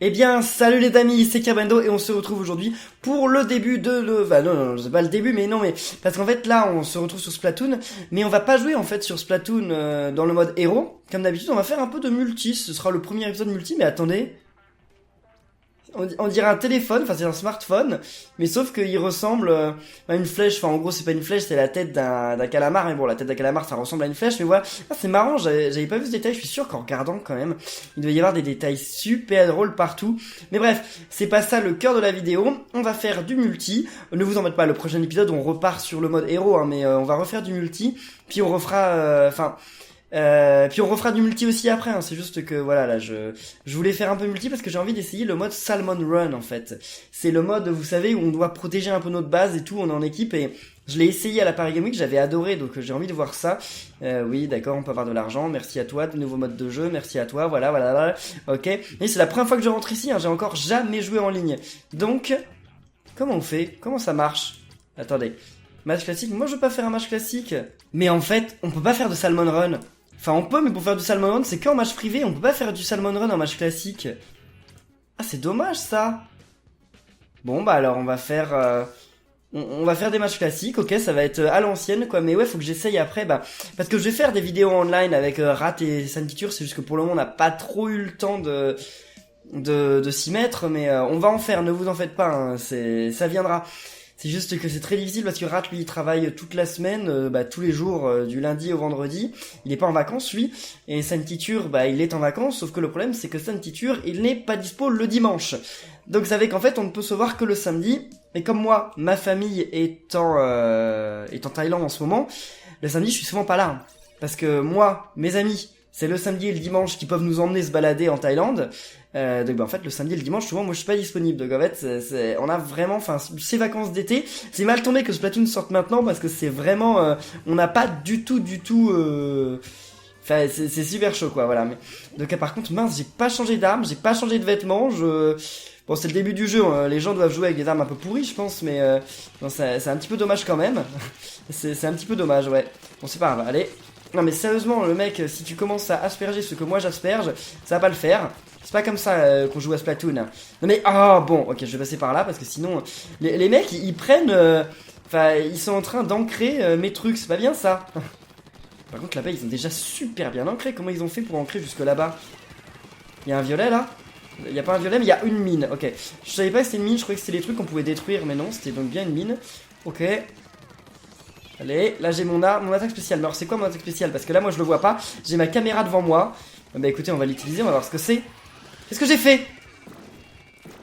Eh bien, salut les amis, c'est Carbendo et on se retrouve aujourd'hui pour le début de le... Bah non, c'est pas le début, mais non, mais... Parce qu'en fait, là, on se retrouve sur Splatoon, mais on va pas jouer, en fait, sur Splatoon dans le mode héros. Comme d'habitude, on va faire un peu de multi, ce sera le premier épisode multi, mais attendez... On dirait un téléphone, enfin c'est un smartphone, mais sauf qu'il ressemble à une flèche, enfin en gros c'est pas une flèche, c'est la tête d'un calamar, mais bon la tête d'un calamar ça ressemble à une flèche, mais voilà, ah, c'est marrant, j'avais pas vu ce détail, je suis sûr qu'en regardant quand même, il doit y avoir des détails super drôles partout, mais bref, c'est pas ça le cœur de la vidéo, on va faire du multi, ne vous en faites pas, le prochain épisode on repart sur le mode héros, hein, mais on va refaire du multi, puis on refera, puis on refera du multi aussi après, hein. C'est juste que voilà, là je voulais faire un peu multi parce que j'ai envie d'essayer le mode Salmon Run en fait. C'est le mode, vous savez, où on doit protéger un peu notre base et tout, on est en équipe et je l'ai essayé à la Paris Game Week, j'avais adoré, donc j'ai envie de voir ça. Oui, d'accord, on peut avoir de l'argent, merci à toi, de nouveaux modes de jeu, merci à toi, voilà, ok. Et c'est la première fois que je rentre ici, hein, j'ai encore jamais joué en ligne. Donc, comment on fait? Comment ça marche? Attendez, match classique, moi je veux pas faire un match classique. Mais en fait, on peut pas faire de Salmon Run. Enfin, on peut, mais pour faire du Salmon Run, c'est qu'en match privé, on peut pas faire du Salmon Run en match classique. Ah, c'est dommage, ça. Bon, bah alors, on va faire... on va faire des matchs classiques, ok, ça va être à l'ancienne, quoi. Mais ouais, faut que j'essaye après, bah... Parce que je vais faire des vidéos online avec Rat et Santiture, c'est juste que pour le moment, on n'a pas trop eu le temps de s'y mettre, mais on va en faire, ne vous en faites pas, hein, ça viendra. C'est juste que c'est très difficile parce que Rat lui il travaille toute la semaine, tous les jours du lundi au vendredi. Il est pas en vacances lui et Santiture il est en vacances. Sauf que le problème c'est que Santiture il n'est pas dispo le dimanche. Donc ça fait qu'en fait on ne peut se voir que le samedi. Et comme moi ma famille est en Thaïlande en ce moment, le samedi je suis souvent pas là hein. Parce que moi mes amis c'est le samedi et le dimanche qui peuvent nous emmener se balader en Thaïlande. Donc en fait le samedi et le dimanche souvent moi je suis pas disponible, donc en fait on a vraiment, enfin ces vacances d'été c'est mal tombé que Splatoon sorte maintenant parce que c'est vraiment on n'a pas du tout enfin c'est super chaud quoi, voilà. Mais donc par contre mince, j'ai pas changé d'arme, j'ai pas changé de vêtements, bon c'est le début du jeu hein. Les gens doivent jouer avec des armes un peu pourries je pense, mais non, c'est un petit peu dommage quand même. c'est un petit peu dommage, ouais. Bon c'est pas grave, allez. Non mais sérieusement le mec, si tu commences à asperger ce que moi j'asperge, ça va pas le faire. C'est pas comme ça qu'on joue à Splatoon. Non mais, bon, ok, je vais passer par là parce que sinon, les mecs, ils prennent... Enfin, ils sont en train d'ancrer mes trucs, c'est pas bien ça. Par contre, là-bas, ils sont déjà super bien ancrés. Comment ils ont fait pour ancrer jusque là-bas? Il y a un violet là? Il y a pas un violet, mais il y a une mine, ok. Je savais pas que c'était une mine, je croyais que c'était des trucs qu'on pouvait détruire, mais non, c'était donc bien une mine. Ok. Allez, là j'ai mon attaque spéciale. Mais alors c'est quoi mon attaque spéciale? Parce que là moi je le vois pas, j'ai ma caméra devant moi. Bah écoutez, on va l'utiliser, on va voir ce que c'est. Qu'est-ce que j'ai fait?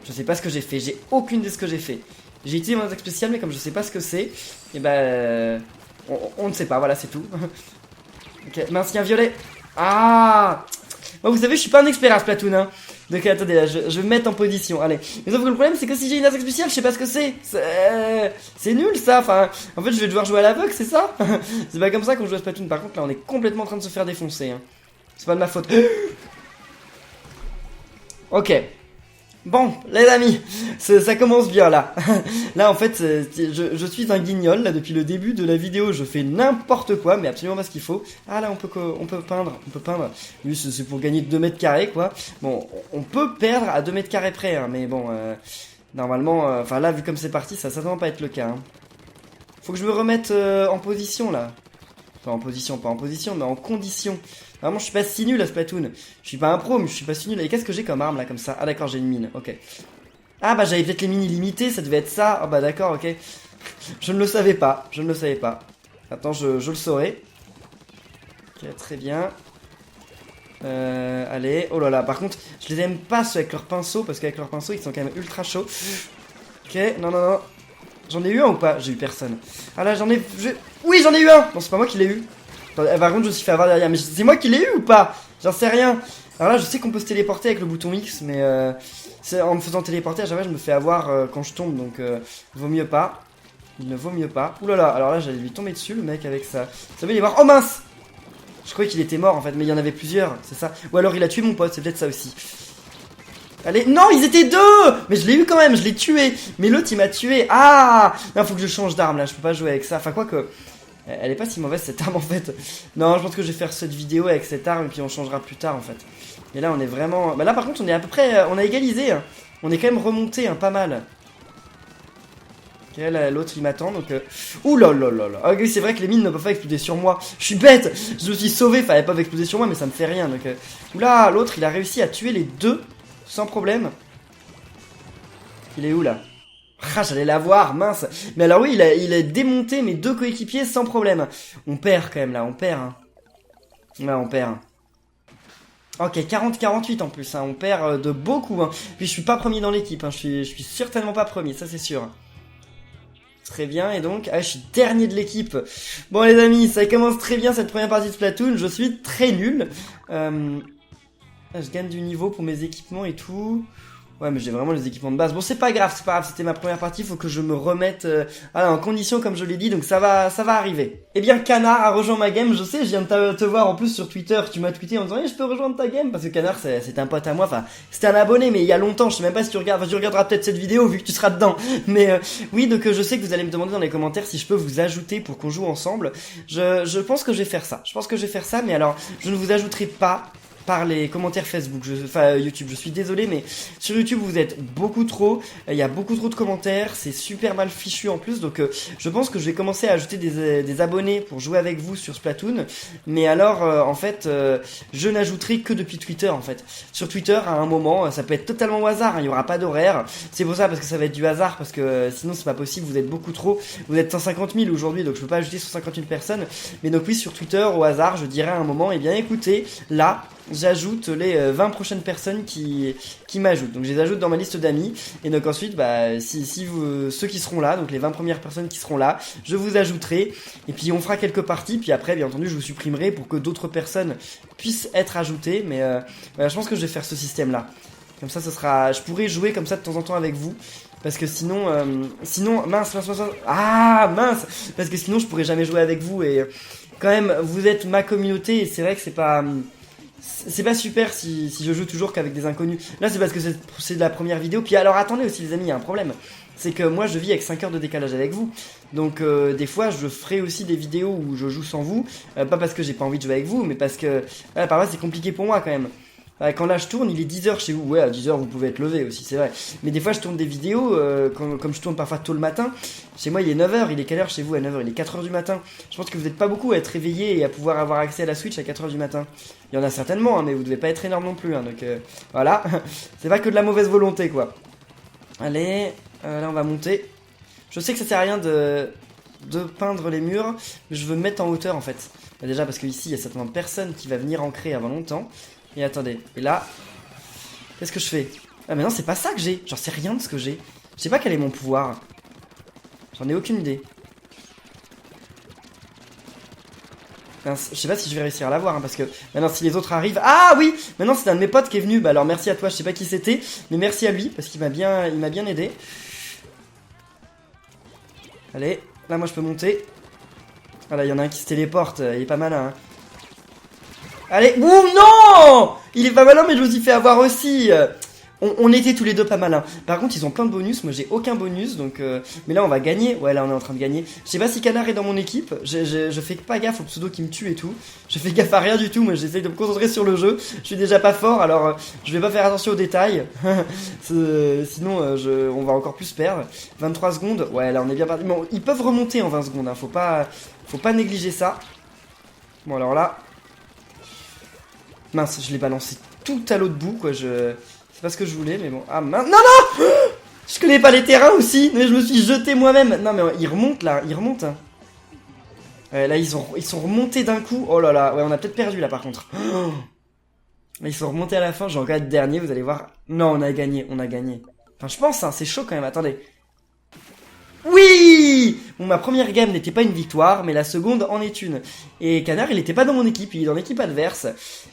Je sais pas ce que j'ai fait, j'ai aucune idée de ce que j'ai fait. J'ai utilisé mon attaque spéciale, mais comme je sais pas ce que c'est, et on ne sait pas, voilà, c'est tout. Ok, mince, il y a un violet. Ah! Moi, vous savez, je suis pas un expert à Splatoon, hein. Donc attendez, là, je vais me mettre en position, allez. Mais sauf que le problème, c'est que si j'ai une attaque spéciale, je sais pas ce que c'est. C'est nul, ça, enfin... En fait, je vais devoir jouer à l'aveugle, c'est ça? C'est pas comme ça qu'on joue à Splatoon, par contre, là, on est complètement en train de se faire défoncer, hein. C'est pas de ma faute. Ok. Bon, les amis, ça commence bien là. Là en fait, je suis un guignol, là depuis le début de la vidéo, je fais n'importe quoi, mais absolument pas ce qu'il faut. Ah là, on peut peindre, Oui, c'est pour gagner 2 mètres carrés quoi. Bon, on peut perdre à 2 mètres carrés près, hein, mais bon, normalement, enfin là, vu comme c'est parti, ça va certainement pas être le cas. Hein. Faut que je me remette en position là. Enfin, en position, pas en position, mais en condition. Vraiment, je suis pas si nul à Splatoon. Je suis pas un pro, mais je suis pas si nul. Et qu'est-ce que j'ai comme arme là, comme ça? Ah d'accord, j'ai une mine, ok. Ah bah j'avais peut-être les mines illimitées, ça devait être ça. Ah bah d'accord, ok. Je ne le savais pas, Attends, je le saurai. Ok, très bien. Allez, oh là là, par contre, je les aime pas ceux avec leurs pinceaux, parce qu'avec leurs pinceaux, ils sont quand même ultra chauds. Ok, non. J'en ai eu un ou pas? J'ai eu personne. Ah là, oui, j'en ai eu un! Non, c'est pas moi qui l'ai eu. Par contre, je me suis fait avoir derrière. Mais c'est moi qui l'ai eu ou pas? J'en sais rien. Alors là, je sais qu'on peut se téléporter avec le bouton X, mais en me faisant téléporter, à chaque fois, je me fais avoir quand je tombe. Donc, vaut mieux pas. Il ne vaut mieux pas. Ouh là là, alors là, j'allais lui tomber dessus, le mec, avec ça. Ça veut y voir. Oh mince! Je croyais qu'il était mort en fait, mais il y en avait plusieurs, c'est ça. Ou alors il a tué mon pote, c'est peut-être ça aussi. Allez, non, ils étaient 2! Mais je l'ai eu quand même, je l'ai tué. Mais l'autre, il m'a tué. Ah! Non, faut que je change d'arme là, je peux pas jouer avec ça. Enfin, quoi que. Elle est pas si mauvaise cette arme en fait. Non, je pense que je vais faire cette vidéo avec cette arme et puis on changera plus tard en fait. Mais là, on est vraiment... Bah là, par contre, on est à peu près... on a égalisé, hein. On est quand même remonté, hein, pas mal. Ok, là, l'autre, il m'attend, donc... Ouh là là là là. Ah oui, c'est vrai que les mines ne peuvent pas exploser sur moi. Je suis bête. Je me suis sauvé, fallait pas exploser sur moi, mais ça me fait rien, donc... Oula, l'autre, il a réussi à tuer les deux, sans problème. Il est où, là? Ah, j'allais l'avoir, mince. Mais alors oui, il a démonté mes deux coéquipiers sans problème. On perd, quand même, là, on perd, hein. Ouais, on perd. Ok, 40-48 en plus, hein. On perd de beaucoup, hein. Puis je suis pas premier dans l'équipe, hein. Je suis certainement pas premier, ça c'est sûr. Très bien, et donc, je suis dernier de l'équipe. Bon les amis, ça commence très bien cette première partie de Splatoon, je suis très nul. Je gagne du niveau pour mes équipements et tout. Ouais, mais j'ai vraiment les équipements de base. Bon, c'est pas grave, c'était ma première partie, faut que je me remette en condition comme je l'ai dit, donc ça va arriver. Eh bien, Canard a rejoint ma game, je sais, je viens de te voir en plus sur Twitter, tu m'as tweeté en disant je peux rejoindre ta game, parce que Canard c'est un pote à moi, enfin, c'était un abonné, mais il y a longtemps, je sais même pas si tu regardes, enfin, tu regarderas peut-être cette vidéo vu que tu seras dedans. Mais oui, donc je sais que vous allez me demander dans les commentaires si je peux vous ajouter pour qu'on joue ensemble. Je pense que je vais faire ça, mais alors, je ne vous ajouterai pas par les commentaires Facebook, enfin YouTube, je suis désolé, mais sur YouTube vous êtes beaucoup trop, il y a beaucoup trop de commentaires, c'est super mal fichu en plus, donc je pense que je vais commencer à ajouter des abonnés pour jouer avec vous sur Splatoon, mais alors en fait je n'ajouterai que depuis Twitter en fait. Sur Twitter à un moment, ça peut être totalement au hasard, hein, il n'y aura pas d'horaire, c'est pour ça parce que ça va être du hasard, parce que sinon c'est pas possible, vous êtes beaucoup trop, vous êtes 150 000 aujourd'hui, donc je peux pas ajouter 150 000 personnes, mais donc oui sur Twitter au hasard je dirais à un moment, eh bien écoutez, là j'ajoute les 20 prochaines personnes qui m'ajoutent. Donc je les ajoute dans ma liste d'amis. Et donc ensuite, bah, si vous, ceux qui seront là, donc les 20 premières personnes qui seront là, je vous ajouterai. Et puis on fera quelques parties. Puis après, bien entendu, je vous supprimerai pour que d'autres personnes puissent être ajoutées. Mais voilà, je pense que je vais faire ce système-là. Comme ça, je pourrai jouer comme ça de temps en temps avec vous. Parce que sinon, mince. Ah, mince! Parce que sinon, je pourrais jamais jouer avec vous. Et quand même, vous êtes ma communauté. Et c'est vrai que c'est pas super si je joue toujours qu'avec des inconnus. Là c'est parce que c'est de la première vidéo. Puis alors attendez aussi les amis, il y a un problème. C'est que moi je vis avec 5 heures de décalage avec vous. Donc des fois je ferai aussi des vidéos où je joue sans vous. Pas parce que j'ai pas envie de jouer avec vous, mais parce que parfois c'est compliqué pour moi quand même. Quand là je tourne, il est 10h chez vous. Ouais, à 10h vous pouvez être levé aussi, c'est vrai. Mais des fois je tourne des vidéos, comme je tourne parfois tôt le matin. Chez moi il est 9h, il est quelle heure chez vous à 9h? Il est 4h du matin. Je pense que vous n'êtes pas beaucoup à être réveillé et à pouvoir avoir accès à la Switch à 4h du matin. Il y en a certainement, hein, mais vous devez pas être énorme non plus. Hein, donc voilà, c'est pas que de la mauvaise volonté quoi. Allez, là on va monter. Je sais que ça sert à rien de peindre les murs, mais je veux me mettre en hauteur en fait. Déjà parce qu'ici il y a certainement personne qui va venir ancrer avant longtemps. Et attendez, et là, qu'est-ce que je fais? Ah mais non, c'est pas ça que j'ai, j'en sais rien de ce que j'ai. Je sais pas quel est mon pouvoir. J'en ai aucune idée. Je sais pas si je vais réussir à l'avoir, hein, parce que maintenant si les autres arrivent... Ah oui! Maintenant c'est un de mes potes qui est venu, bah alors merci à toi, je sais pas qui c'était, mais merci à lui, parce qu'il m'a bien aidé. Allez, là moi je peux monter. Voilà, il y en a un qui se téléporte, il est pas malin, hein. Allez, ouh non! Il est pas malin mais je me suis fait avoir aussi. On était tous les deux pas malins. Par contre ils ont plein de bonus, moi j'ai aucun bonus donc mais là on va gagner. Ouais là on est en train de gagner. Je sais pas si Canard est dans mon équipe. Je fais pas gaffe au pseudo qui me tue et tout. Je fais gaffe à rien du tout. Moi j'essaie de me concentrer sur le jeu. Je suis déjà pas fort alors je vais pas faire attention aux détails. Sinon on va encore plus perdre. 23 secondes. Ouais là on est bien parti. Bon, ils peuvent remonter en 20 secondes hein. Faut pas négliger ça. Bon alors là. Mince, je l'ai balancé tout à l'autre bout, quoi, c'est pas ce que je voulais, mais bon... Ah, mince... Non, non! Je connais pas les terrains aussi, mais je me suis jeté moi-même. Non, mais ils remontent, là, ils remontent. Hein. Là, ils sont remontés d'un coup. Oh là là, ouais, on a peut-être perdu, là, par contre. Oh. Ils sont remontés à la fin, j'ai encore être dernier, vous allez voir. Non, on a gagné. Enfin, je pense, hein, c'est chaud quand même, attendez. Oui! Bon, ma première game n'était pas une victoire, mais la seconde en est une. Et Canard, il était pas dans mon équipe, il est dans l'équipe adverse.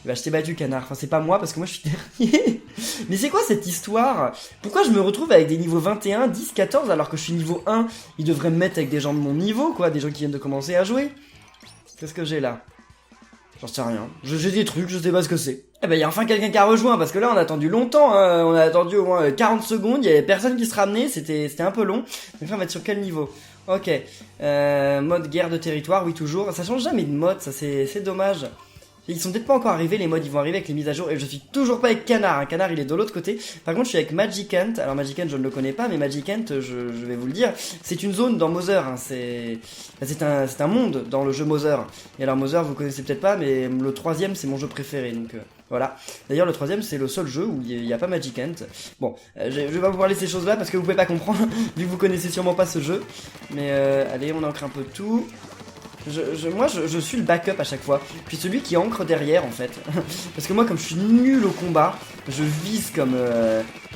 Bah, je t'ai battu, Canard. Enfin, c'est pas moi, parce que moi, je suis dernier. Mais c'est quoi cette histoire? Pourquoi je me retrouve avec des niveaux 21, 10, 14, alors que je suis niveau 1? Ils devraient me mettre avec des gens de mon niveau, quoi, des gens qui viennent de commencer à jouer. Qu'est-ce que j'ai là? J'en sais rien. J'ai des trucs, je sais pas ce que c'est. Eh ben, il y a enfin quelqu'un qui a rejoint, parce que là, on a attendu longtemps, hein. On a attendu au moins 40 secondes, il y avait personne qui se ramenait, c'était un peu long. Donc là, on va être sur quel niveau? Ok. Mode guerre de territoire, oui, toujours. Ça change jamais de mode, ça, c'est dommage. Ils sont peut-être pas encore arrivés, les mods ils vont arriver avec les mises à jour, et je suis toujours pas avec Canard, hein. Canard il est de l'autre côté. Par contre je suis avec Magicant, alors Magicant je ne le connais pas, mais Magicant je vais vous le dire, c'est une zone dans Mother, hein. C'est un monde dans le jeu Mother. Et alors Mother vous connaissez peut-être pas, mais le troisième c'est mon jeu préféré, donc voilà. D'ailleurs le troisième c'est le seul jeu où il n'y a pas Magicant. Bon, je vais pas vous parler de ces choses là parce que vous pouvez pas comprendre, vu que vous connaissez sûrement pas ce jeu. Mais allez, on ancre un peu tout. Moi je suis le backup à chaque fois. Puis celui qui ancre derrière en fait. Parce que moi comme je suis nul au combat, je vise comme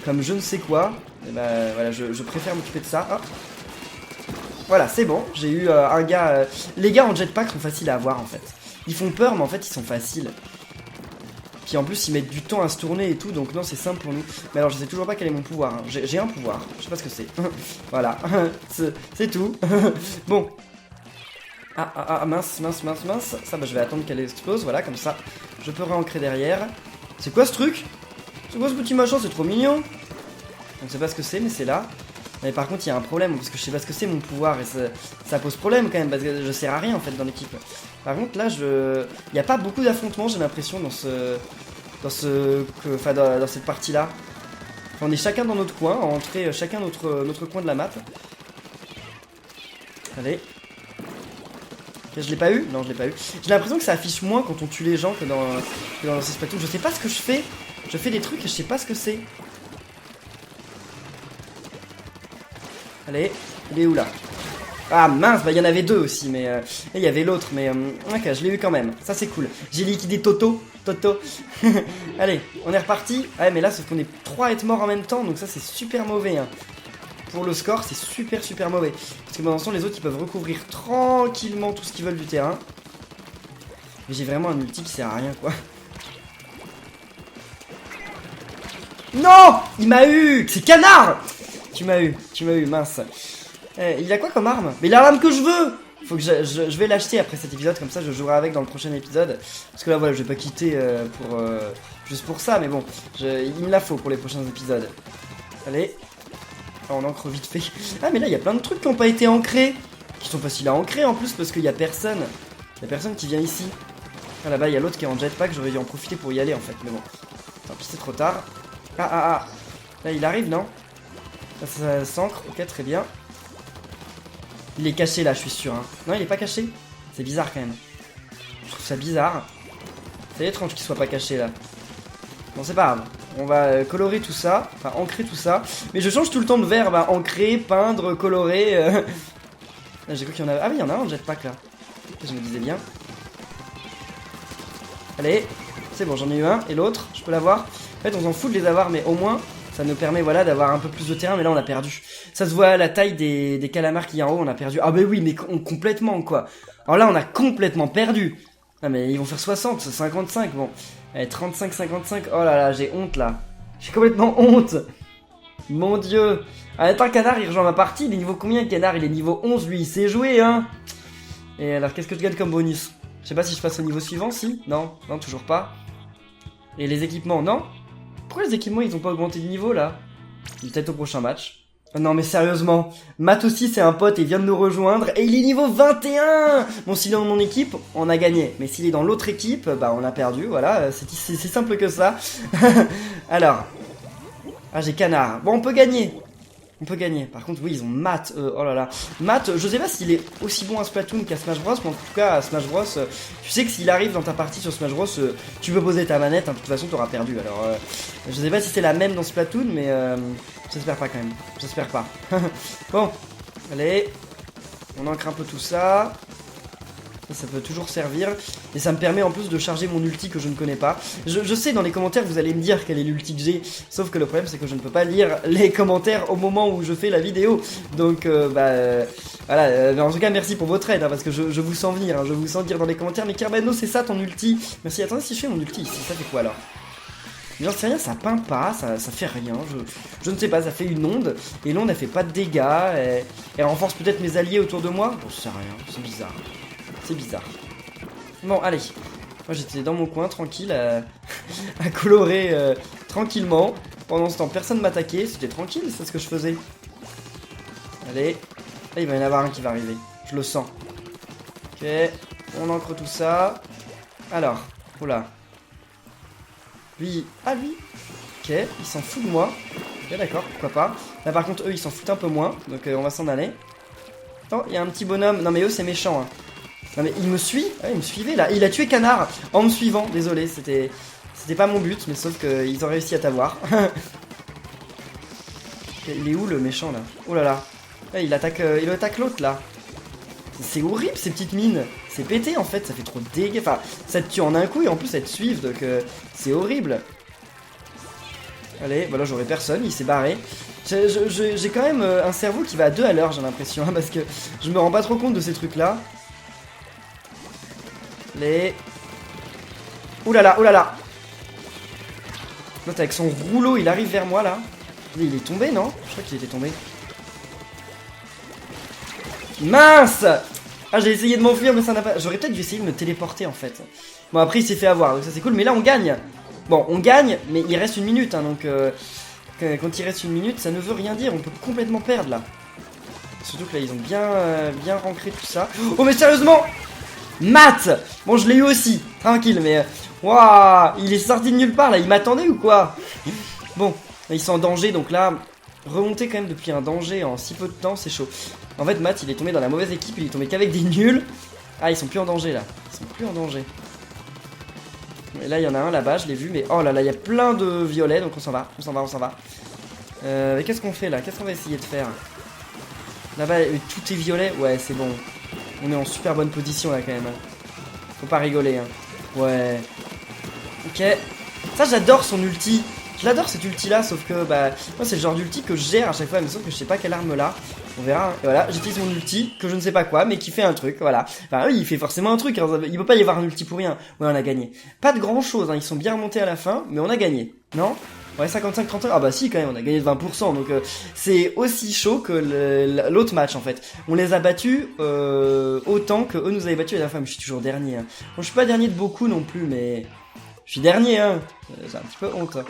je ne sais quoi. Et bah voilà, je préfère m'occuper de ça. Hop. Voilà, c'est bon. J'ai eu un gars. Les gars en jetpack sont faciles à avoir en fait. Ils font peur mais en fait ils sont faciles. Puis en plus ils mettent du temps à se tourner et tout, donc non c'est simple pour nous. Mais alors je sais toujours pas quel est mon pouvoir, hein. J'ai un pouvoir, je sais pas ce que c'est. Voilà, c'est tout. Bon. Mince. Ça bah je vais attendre qu'elle explose, voilà, comme ça. Je peux réancrer derrière. C'est quoi ce truc? C'est quoi ce petit machin? C'est trop mignon. On sait pas ce que c'est mais c'est là. Mais par contre il y a un problème, parce que je sais pas ce que c'est mon pouvoir, et ça pose problème quand même, parce que je sers à rien en fait dans l'équipe. Par contre là il n'y a pas beaucoup d'affrontements j'ai l'impression dans cette partie là. Enfin, on est chacun dans notre coin, à entrer chacun notre coin de la map. Allez. Ok, je l'ai pas eu? Non je l'ai pas eu. J'ai l'impression que ça affiche moins quand on tue les gens que dans ces Splatoon. Je sais pas ce que je fais. Je fais des trucs et je sais pas ce que c'est. Allez, il est où là? Ah mince, bah il y en avait deux aussi, mais il y avait l'autre, mais ok, je l'ai eu quand même, ça c'est cool. J'ai liquidé Toto. Allez, on est reparti. Ouais, mais là, sauf qu'on est 3 à être morts en même temps, donc ça c'est super mauvais, hein. Pour le score, c'est super mauvais. Parce que pendant ce temps, les autres ils peuvent recouvrir tranquillement tout ce qu'ils veulent du terrain. Mais j'ai vraiment un ulti qui sert à rien, quoi. Non! Il m'a eu! C'est Canard! Tu m'as eu, mince. Il a quoi comme arme? Mais il a l'arme que je veux! Faut que je vais l'acheter après cet épisode, comme ça je jouerai avec dans le prochain épisode. Parce que là voilà, je vais pas quitter juste pour ça, mais bon, il me la faut pour les prochains épisodes. Allez. Ah, on ancre vite fait. Ah mais là il y a plein de trucs qui n'ont pas été ancrés. Qui sont faciles à ancrer en plus parce qu'il y a personne. Il y a personne qui vient ici. Ah là-bas il y a l'autre qui est en jetpack, j'aurais dû en profiter pour y aller en fait, mais bon. Tant pis, c'est trop tard. Ah. Là il arrive, non? Là ça s'ancre, ok très bien. Il est caché là, je suis sûr, hein. Non il est pas caché. C'est bizarre quand même. Je trouve ça bizarre. C'est étrange qu'il soit pas caché là. Bon c'est pas grave. On va colorer tout ça, enfin ancrer tout ça. Mais je change tout le temps de verbe, hein. Ancrer, peindre, colorer. Là, j'ai cru qu'il y en avait. Ah oui, il y en a un en jetpack là. Je me disais bien. Allez, c'est bon, j'en ai eu un. Et l'autre, je peux l'avoir. En fait, on s'en fout de les avoir, mais au moins, ça nous permet voilà, d'avoir un peu plus de terrain. Mais là, on a perdu. Ça se voit à la taille des calamars qu'il y a en haut, on a perdu. Ah bah oui, mais complètement quoi. Alors là, on a complètement perdu. Ah mais ils vont faire 60, 55, bon. Allez, 35, 55, oh là là, j'ai honte là. J'ai complètement honte. Mon dieu. Ah, attends, Canard, il rejoint ma partie, il est niveau combien, Canard? Il est niveau 11, lui, il sait jouer, hein. Et alors, qu'est-ce que je gagne comme bonus? Je sais pas si je passe au niveau suivant, si? Non, toujours pas. Et les équipements, non? Pourquoi les équipements, ils ont pas augmenté de niveau, là? Peut-être au prochain match. Non mais sérieusement, Matt aussi c'est un pote et il vient de nous rejoindre et il est niveau 21. Bon s'il est dans mon équipe, on a gagné. Mais s'il est dans l'autre équipe, bah on a perdu, voilà, c'est simple que ça. Alors, ah j'ai Canard, bon on peut gagner. Par contre oui ils ont Matt, oh là là. Matt, je sais pas s'il est aussi bon à Splatoon qu'à Smash Bros, mais en tout cas à Smash Bros, tu sais que s'il arrive dans ta partie sur Smash Bros, tu peux poser ta manette, hein, de toute façon t'auras perdu. Alors je sais pas si c'est la même dans Splatoon, mais j'espère pas quand même, j'espère pas. Bon, allez, on ancre un peu tout ça. Ça peut toujours servir. Et ça me permet en plus de charger mon ulti que je ne connais pas. Je sais dans les commentaires vous allez me dire quel est l'ulti que j'ai. Sauf que le problème c'est que je ne peux pas lire les commentaires au moment où je fais la vidéo. Donc voilà. Mais en tout cas merci pour votre aide, hein, parce que je vous sens venir. Hein, je vous sens dire dans les commentaires. Mais Kerbano c'est ça ton ulti. Merci. Attendez, si je fais mon ulti ici, ça fait quoi alors? J'en sais rien, ça peint pas, ça fait rien, je ne sais pas, ça fait une onde, et l'onde elle fait pas de dégâts, elle renforce peut-être mes alliés autour de moi. Bon, je sais rien, c'est bizarre. C'est bizarre. Bon, allez. Moi, j'étais dans mon coin, tranquille, à colorer tranquillement. Pendant ce temps, personne m'attaquait. C'était tranquille, c'est ce que je faisais. Allez. Là, il va y en avoir un qui va arriver. Je le sens. Ok. On ancre tout ça. Alors. Oula. Lui. Ah, lui. Ok, il s'en fout de moi. Ok, d'accord, pourquoi pas. Là, par contre, eux, ils s'en foutent un peu moins. Donc, on va s'en aller. Oh, il y a un petit bonhomme. Non, mais eux, c'est méchant. Hein. Non, mais il me suit. Ouais, il me suivait là. Il a tué Canard en me suivant. Désolé, c'était pas mon but. Mais sauf qu'ils ont réussi à t'avoir. Il est où le méchant là? Oh là là. Là, il attaque l'autre là. C'est horrible ces petites mines. C'est pété en fait. Ça fait trop de dégâts. Enfin, ça te tue en un coup et en plus, elles te suivent. Donc, c'est horrible. Allez, voilà, j'aurai personne, il s'est barré. J'ai quand même un cerveau qui va à 2 à l'heure, j'ai l'impression, hein, parce que je me rends pas trop compte de ces trucs-là. Les... Oulala, oulala. L'autre avec son rouleau, il arrive vers moi, là. Il est tombé, non? Je crois qu'il était tombé. Mince! Ah, j'ai essayé de m'enfuir, mais ça n'a pas... J'aurais peut-être dû essayer de me téléporter, en fait. Bon, après, il s'est fait avoir, donc ça, c'est cool. Mais là, on gagne. Bon, on gagne, mais il reste 1 minute, hein, donc... quand il reste 1 minute, ça ne veut rien dire. On peut complètement perdre, là. Surtout que là, ils ont bien rancré tout ça. Oh, mais sérieusement! Matt! Bon, je l'ai eu aussi. Tranquille, mais... Waouh! Il est sorti de nulle part, là. Il m'attendait ou quoi? Bon, ils sont en danger, donc là... Remonter quand même depuis un danger en si peu de temps, c'est chaud. En fait, Matt, il est tombé dans la mauvaise équipe. Il est tombé qu'avec des nuls. Ah, ils sont plus en danger, là. Ils sont plus en danger. Et là, il y en a un là-bas, je l'ai vu, mais oh là là, il y a plein de violets, donc on s'en va, on s'en va, on s'en va. Qu'est-ce qu'on fait là? Qu'est-ce qu'on va essayer de faire? Là-bas, tout est violet. Ouais, c'est bon. On est en super bonne position là quand même. Faut pas rigoler, hein. Ouais. Ok. Ça, j'adore son ulti. Je l'adore cet ulti là, sauf que bah moi c'est le genre d'ulti que je gère à chaque fois, mais sauf que je sais pas quelle arme là. On verra. Et voilà, j'utilise mon ulti que je ne sais pas quoi, mais qui fait un truc. Voilà. Enfin oui, il fait forcément un truc. Hein. Il peut pas y avoir un ulti pour rien. Ouais, on a gagné. Pas de grand chose. Hein. Ils sont bien remontés à la fin, mais on a gagné. Non? Ouais, 55-31. Ah bah si quand même, on a gagné de 20%. Donc c'est aussi chaud que l'autre match en fait. On les a battus autant que eux nous avaient battus à la fin. Mais je suis toujours dernier. Hein. Bon, je suis pas dernier de beaucoup non plus, mais je suis dernier. Hein. J'ai un petit peu honte. Hein.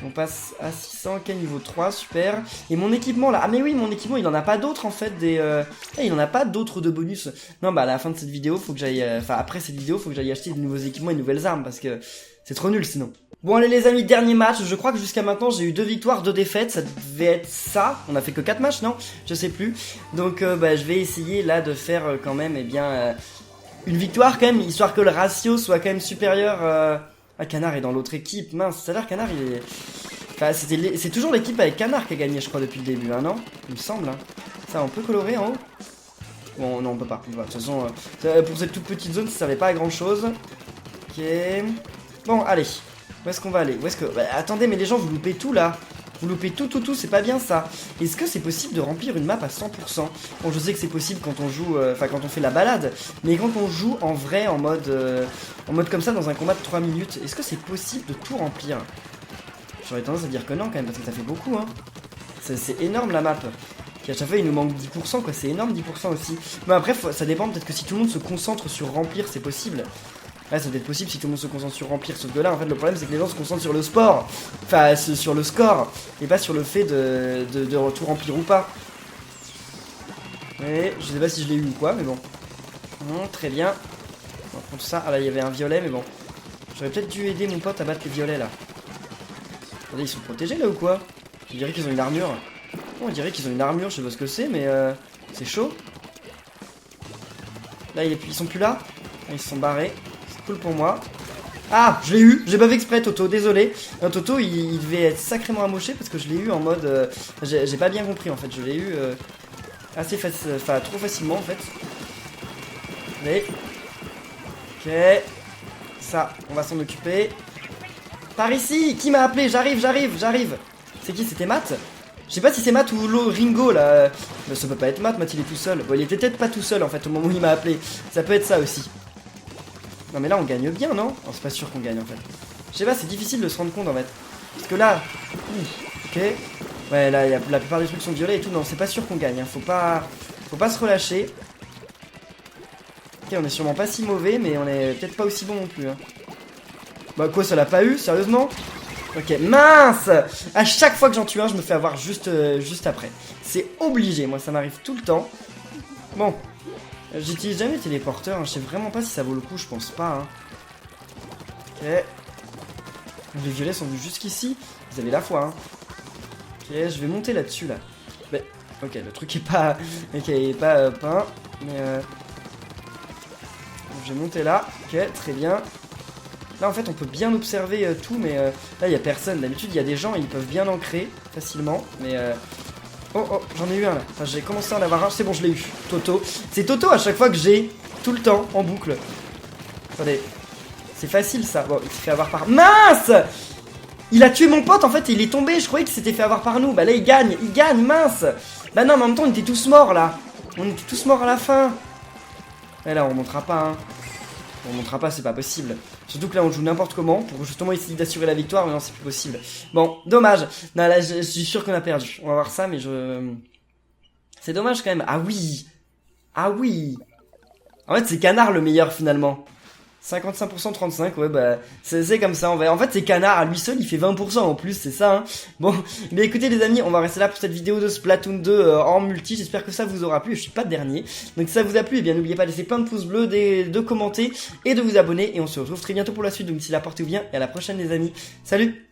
On passe à 600, ok, niveau 3, super. Et mon équipement là, ah mais oui, mon équipement il en a pas d'autres en fait, il en a pas d'autres de bonus. Non bah à la fin de cette vidéo, faut que j'aille, enfin après cette vidéo, faut que j'aille acheter de nouveaux équipements et de nouvelles armes parce que c'est trop nul sinon. Bon allez les amis, dernier match, je crois que jusqu'à maintenant j'ai eu 2 victoires, 2 défaites, ça devait être ça. On a fait que 4 matchs, non? Je sais plus. Donc bah je vais essayer là de faire quand même, une victoire quand même, histoire que le ratio soit quand même supérieur... Ah, Canard est dans l'autre équipe, mince, ça a l'air Canard il est... Enfin, c'est toujours l'équipe avec Canard qui a gagné, je crois, depuis le début, hein, non? Il me semble, hein. Ça, on peut colorer en haut? Bon, non, on peut pas. De toute façon, pour cette toute petite zone, ça servait pas à grand chose. Ok. Bon, allez. Où est-ce qu'on va aller? Où est-ce que... Bah, attendez, mais les gens, vous loupez tout, là. Vous loupez tout, c'est pas bien ça. Est-ce que c'est possible de remplir une map à 100%? Bon, je sais que c'est possible quand on joue, enfin quand on fait la balade, mais quand on joue en vrai, en mode comme ça, dans un combat de 3 minutes, est-ce que c'est possible de tout remplir? J'aurais tendance à dire que non quand même, parce que ça fait beaucoup, hein. C'est énorme la map. Puis à chaque fois, il nous manque 10%, quoi, c'est énorme 10% aussi. Mais après, ça dépend, peut-être que si tout le monde se concentre sur remplir, c'est possible. Ouais, ça doit être possible si tout le monde se concentre sur remplir, sauf que là, en fait, le problème, c'est que les gens se concentrent sur le sport. Enfin, sur le score, et pas sur le fait de tout remplir ou pas. Et je sais pas si je l'ai eu ou quoi, mais bon. Non, très bien. On va prendre ça. Ah là, il y avait un violet, mais bon. J'aurais peut-être dû aider mon pote à battre les violets, là. Attendez, ils sont protégés, là, ou quoi? On dirait qu'ils ont une armure. Oh, on dirait qu'ils ont une armure, je sais pas ce que c'est, mais c'est chaud. Là, ils sont plus là. Ils se sont barrés. Cool pour moi. Ah, je l'ai eu, j'ai pas fait exprès Toto, désolé. Toto il devait être sacrément amoché parce que je l'ai eu en mode... j'ai pas bien compris en fait, je l'ai eu assez facile, enfin trop facilement en fait. Allez. Ok. Ça, on va s'en occuper. Par ici, qui m'a appelé? J'arrive. C'est qui? C'était Matt? Je sais pas si c'est Matt ou Ringo là. Mais ça peut pas être Matt, il est tout seul. Bon, il était peut-être pas tout seul en fait au moment où il m'a appelé. Ça peut être ça aussi. Non mais là on gagne bien, non? Non, c'est pas sûr qu'on gagne en fait. Je sais pas, c'est difficile de se rendre compte en fait. Parce que là... ok. Ouais, là la plupart des trucs sont violets et tout. Non, c'est pas sûr qu'on gagne, hein. Faut pas se relâcher. Ok, on est sûrement pas si mauvais, mais on est peut-être pas aussi bon non plus, hein. Bah quoi, ça l'a pas eu? Sérieusement? Ok, mince! À chaque fois que j'en tue un, je me fais avoir juste après. C'est obligé, moi ça m'arrive tout le temps. Bon. J'utilise jamais le téléporteur, hein. Je sais vraiment pas si ça vaut le coup, je pense pas, hein. Ok, Ok. Les violets sont venus jusqu'ici. Vous avez la foi, hein. Ok, je vais monter là-dessus, là. Mais, ok, le truc est pas... Ok, il est pas peint. Mais je vais monter là. Ok, très bien. Là, en fait, on peut bien observer tout, mais là, il y a personne. D'habitude, il y a des gens, ils peuvent bien ancrer facilement. Mais... Oh, oh, j'en ai eu un, là. Enfin, j'ai commencé à en avoir un. C'est bon, je l'ai eu. Toto. C'est Toto à chaque fois que j'ai. Tout le temps, en boucle. Attendez. C'est facile, ça. Bon, il s'est fait avoir par... Mince! Il a tué mon pote, en fait, et il est tombé. Je croyais qu'il s'était fait avoir par nous. Bah là, il gagne, mince. Bah non, mais en même temps, on était tous morts, là. On était tous morts à la fin. Et là, on montera pas, hein. On montera pas, c'est pas possible. Surtout que là, on joue n'importe comment pour justement essayer d'assurer la victoire, mais non, c'est plus possible. Bon, dommage. Non, là, je suis sûr qu'on a perdu. On va voir ça, mais c'est dommage quand même. Ah oui. Ah oui. En fait, c'est Canard le meilleur, finalement. 55%, 35%, ouais, bah, c'est comme ça. En fait, c'est Canard, à lui seul, il fait 20% en plus, c'est ça, hein. Bon, mais écoutez, les amis, on va rester là pour cette vidéo de Splatoon 2 en multi. J'espère que ça vous aura plu. Je suis pas dernier. Donc, si ça vous a plu, eh bien, n'oubliez pas de laisser plein de pouces bleus, de commenter et de vous abonner. Et on se retrouve très bientôt pour la suite. Donc, d'ici là, portez-vous bien et à la prochaine, les amis. Salut!